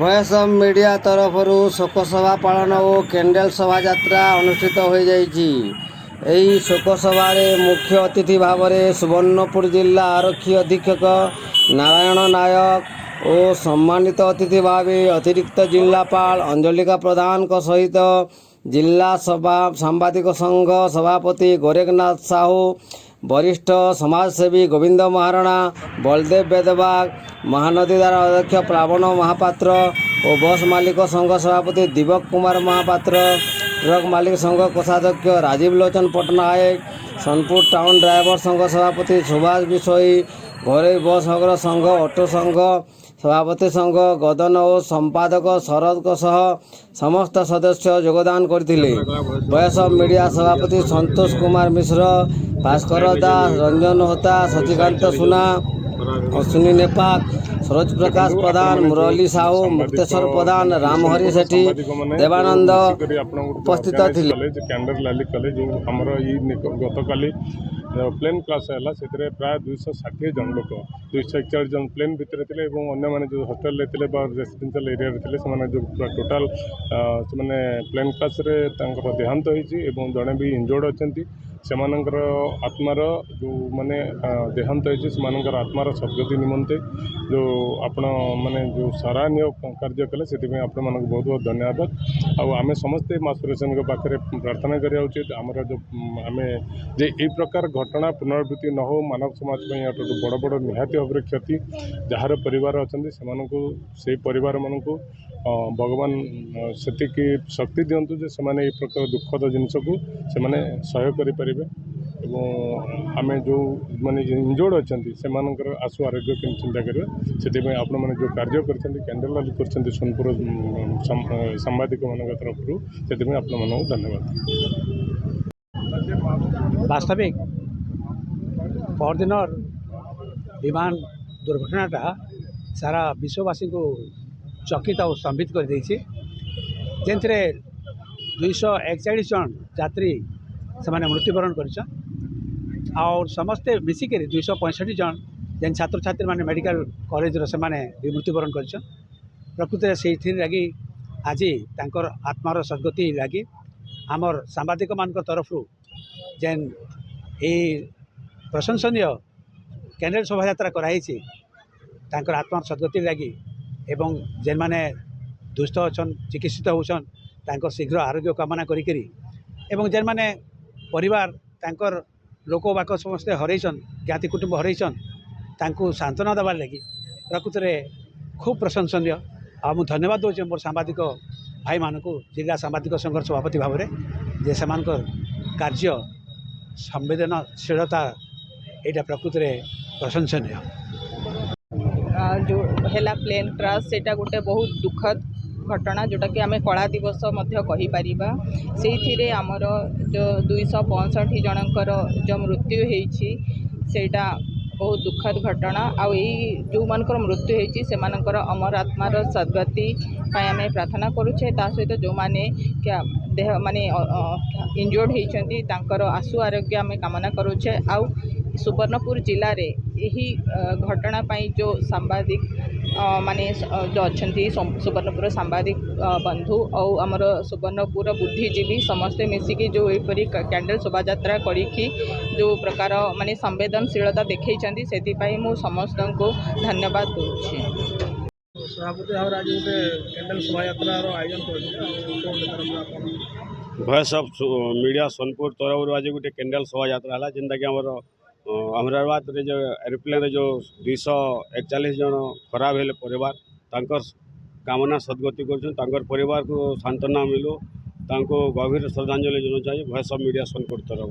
Voice of media ତରଫରୁ ଶୋକସଭା ପାଳନ ଓ candle ଶୋଭାଯାତ୍ରା ଅନୁଷ୍ଠିତ ହୋଇଯାଇଛି। ଏହି ଶୋକସଭାରେ ମୁଖ୍ୟ ଅତିଥି ଭାବରେ ସୁବର୍ଣ୍ଣପୁର ଜିଲ୍ଲା ଆରକ୍ଷୀ ଅଧୀକ୍ଷକ ନାରାୟଣ ନାୟକ ଓ ସମ୍ମାନିତ ଅତିଥି ଭାବେ ଅତିରିକ୍ତ ଜିଲ୍ଲାପାଳ ଅଞ୍ଜଳିକା ପ୍ରଧାନଙ୍କ ସହିତ ଜିଲ୍ଲା ସାମ୍ବାଦିକ ସଂଘ ସଭାପତି ଗୋରେଖନାଥ ସାହୁ, ବରିଷ୍ଠ ସମାଜସେବୀ ଗୋବିନ୍ଦ ମହାରଣା, ବଳଦେବ ବେଦବାଗ, ମହାନଦୀଧାରା ଅଧ୍ୟକ୍ଷ ପ୍ଲାବନ ମହାପାତ୍ର ଓ ବସ୍ ମାଲିକ ସଂଘ ସଭାପତି ଦିବକ କୁମାର ମହାପାତ୍ର, ଟ୍ରକ୍ ମାଲିକ ସଂଘ କୋଷାଧ୍ୟକ୍ଷ ରାଜୀବ ଲୋଚନ ପଟ୍ଟନାୟକ, ସୋନପୁର ଟାଉନ୍ ଡ୍ରାଇଭର ସଂଘ ସଭାପତି ସୁଭାଷ ବିଷୋଇ, ଘରୋଇ ବସ୍ ହଗର ସଂଘ, ଅଟୋ ସଂଘ ସଭାପତି ସଂଘ ଗଦନ ଓ ସମ୍ପାଦକ ଶରଦଙ୍କ ସହ ସମସ୍ତ ସଦସ୍ୟ ଯୋଗଦାନ କରିଥିଲେ। ଭଏସ୍ ଅଫ୍ ମିଡ଼ିଆ ସଭାପତି ସନ୍ତୋଷ କୁମାର ମିଶ୍ର, ଭାସ୍କର ଦାସ, ରଞ୍ଜନ ହୋତା, ଶଶିକାନ୍ତ ସୁନା, ଅଶ୍ୱିନୀ ନେପାକ, ସରୋଜ ପ୍ରକାଶ ପ୍ରଧାନ, ମୁରଲୀ ସାହୁ, ମୁକ୍ତେଶ୍ୱର ପ୍ରଧାନ, ରାମହରି ସେଠୀ, ଦେବାନନ୍ଦ ଉପସ୍ଥିତ ଥିଲେ। କ୍ୟାଣ୍ଡେଲ୍ ରାଲି କଲେ ଯେଉଁ ଆମର ଗତକାଲି ପ୍ଲେନ୍ କ୍ଲାସ୍ ହେଲା, ସେଥିରେ ପ୍ରାୟ 260 ଜଣ ଲୋକ, 241 ଜଣ ପ୍ଲେନ୍ ଭିତରେ ଥିଲେ ଏବଂ ଅନ୍ୟମାନେ ଯେଉଁ ହଷ୍ଟେଲରେ ଥିଲେ ବା ରେସିଡେନ୍ସିଆଲ୍ ଏରିଆରେ ଥିଲେ ସେମାନେ ଯେଉଁ ଟୋଟାଲ୍ ସେମାନେ ପ୍ଲେନ୍ କ୍ଲାସ୍ରେ ତାଙ୍କର ଦେହାନ୍ତ ହୋଇଛି ଏବଂ ଜଣେ ବି ଇଞ୍ଜୋର୍ଡ଼ ଅଛନ୍ତି। ସେମାନଙ୍କର ଆତ୍ମାର ଯେଉଁମାନେ ଦେହାନ୍ତ ହୋଇଛି ସେମାନଙ୍କର ଆତ୍ମାର ସଦ୍ଗତି ନିମନ୍ତେ ଯେଉଁ ଆପଣ ମାନେ ଯେଉଁ ସରାହନୀୟ କାର୍ଯ୍ୟ କଲେ ସେଥିପାଇଁ ଆପଣମାନଙ୍କୁ ବହୁତ ବହୁତ ଧନ୍ୟବାଦ। ଆଉ ଆମେ ସମସ୍ତେ ମା ସୁରେଶ୍ୱରଙ୍କ ପାଖରେ ପ୍ରାର୍ଥନା କରିବା ଉଚିତ ଆମର ଆମେ ଯେ ଏହି ପ୍ରକାର ଘଟଣା ପୁନରାବୃତ୍ତି ନ ହେଉ। ମାନବ ସମାଜ ପାଇଁ ଏଠାରୁ ବଡ଼ ବଡ଼ ନିହାତି ଭାବରେ କ୍ଷତି। ଯାହାର ପରିବାର ଅଛନ୍ତି ସେମାନଙ୍କୁ ସେଇ ପରିବାରମାନଙ୍କୁ ଭଗବାନ ସେତିକି ଶକ୍ତି ଦିଅନ୍ତୁ ଯେ ସେମାନେ ଏହି ପ୍ରକାର ଦୁଃଖଦ ଜିନିଷକୁ ସେମାନେ ସହ୍ୟ କରିପାରିବେ ଏବଂ ଆମେ ଯେଉଁ ମାନେ ଇଞ୍ଜୋର୍ଡ଼ ଅଛନ୍ତି ସେମାନଙ୍କର ଆଶୁ ଆରୋଗ୍ୟ କେମିତି ଚିନ୍ତା କରିବେ। ସେଥିପାଇଁ ଆପଣମାନେ ଯେଉଁ କାର୍ଯ୍ୟ କରିଛନ୍ତି, କ୍ୟାଣ୍ଡେଲ୍ ରାଲି କରିଛନ୍ତି ସୋନପୁର ସାମ୍ବାଦିକମାନଙ୍କ ତରଫରୁ, ସେଥିପାଇଁ ଆପଣମାନଙ୍କୁ ଧନ୍ୟବାଦ। वास्तविक परदिन विमान दुर्घटनाटा सारा विश्ववासी को चकित और स्तंभित कर देछि। जेनथरे 241 जन यात्री से मृत्युवरण कर और समस्ते मिसिक 265 जन जेन छात्र छात्री मैंने मेडिकल कॉलेज से मृत्युवरण कर प्रकृत से लगी आज तांकर आत्मार सद्गति लगी आमर सांबादिक मान तरफ जेन ये प्रशंसनीय कैंडल शोभा यात्रा कराई तांकर आत्मार सद्गति लगी एवं जेन माने दुष्ट अच्छा चिकित्सित होचन तांकर शीघ्र आरोग्य कामना करी एवं जेन माने परिवार तांकर लोक बाक समस्ते हरईचन ज्ञाति कुटुंब हरईचन तांको सांत्वना देवार लगी प्रकृत में खूब प्रशंसनीय। आ मु धन्यवाद दूचे मोर सांबादिक भाई मानक जिला सांबादिक संघ सभापति भाव में जे सेमानकर कार्य संवेदनशीलता यहाँ प्रकृत में प्रशंसनीय। जो है प्लेन क्रैश से गोटे बहुत दुखद घटना जोटा कि आम कला दिवस से आमर जो 265 जनकर जो मृत्यु होती बहुत दुखद घटना। आउ जो मानकर मृत्यु होती से अमर आत्मार सद्गति आम प्रार्थना करुचे। सहित जो मैंने देह माने इंजोर्ड होती आशु आरोग्य आम कामना करुचे। आउ सुवर्णपुर जिले में यही घटना जो सांबादिक माने जो अच्छा सुवर्णपुर सांबादिक बंधु और आमर सुवर्णपुर बुद्धिजीवी समस्ते मिसिकी जो यहपरी कैंडल शोभा यात्रा करी जो प्रकार माने संवेदनशीलता देखई से मु समस्त को धन्यवाद दूची। सभापति भाव आज गोटे कैंडल शोभा यात्रार आयोजन कर भॉइस ऑफ मीडिया सोनपुर तरफ आज गोटे कैंडल शोभा यात्रा है जेनटा कि आमर अहमदाबाद रे जो एरोप्लेन जो 241 जन खराब हेले परिवार तांकर कामना सद्गति कर परिवार को सांत्वना मिलू तांको गभीर श्रद्धांजलि जनाऊँ चाहिए भॉइस ऑफ मीडिया सोनपुर तरफ।